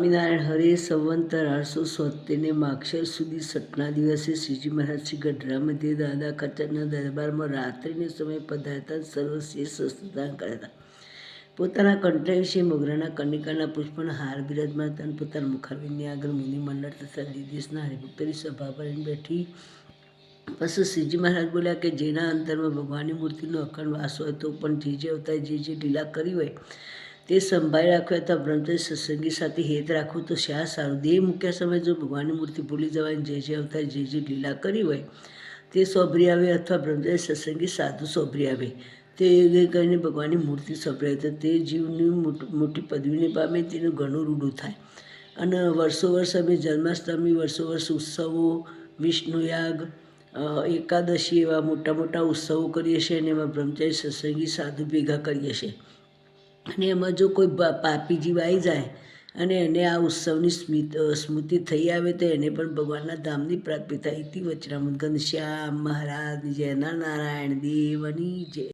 સ્વામિનારાયણ હરે સંવંત 1870 માગશર સુધી છઠના દિવસે શ્રીજી મહારાજ શ્રી ગઢડા મધ્યે દાદા ખચરના દરબારમાં રાત્રિને સમય પધારતા સર્વશ્રેષ્ઠ શસ્ત્રદાન કર્યા હતા. પોતાના કંઠે વિશે મોગરાના કનિકાના પુષ્પના હાર બિરાજમાનતા અને પોતાના મુખારવિંદની આગળ મુનિ મંડળ તથા દેશના હરિભક્તોની સભા ભરીને બેઠી. પછી શ્રીજી મહારાજ બોલ્યા કે જેના અંતરમાં ભગવાનની મૂર્તિનો અખંડ વાસ હોય તો પણ જે અવતારે જે લીલા કરી હોય તે સંભાળી રાખવું અથવા બ્રહ્મચર્ય સત્સંગી સાથે હેત રાખવું તો શા સારું. દેહ મૂક્યા સમયે જો ભગવાનની મૂર્તિ ભૂલી જવાની જે અવતારે જે લીલા કરી હોય તે સોંભરી આવે અથવા બ્રહ્મચર્ય સત્સંગી સાધુ સોંભરી આવે તે કરીને ભગવાનની મૂર્તિ સોંભરાય તો તે જીવની મોટી પદવીને પામે તેનું ઘણું રૂડું થાય. અને વર્ષો વર્ષ અમે જન્માષ્ટમી વર્ષ ઉત્સવો વિષ્ણુયાગ એકાદશી એવા મોટા મોટા ઉત્સવો કરીએ છીએ અને એમાં બ્રહ્મચર્ય સત્સંગી સાધુ ભેગા કરીએ છીએ. અને એમાં જો કોઈ પાપી જીવ આવી જાય અને એને આ ઉત્સવની સ્મૃતિ થઈ આવે તો એને પણ ભગવાનના ધામની પ્રાપ્તિ થાય. ઇતિ વચનામૃત ઘનશ્યામ મહારાજ જય નારાયણ દેવની જય.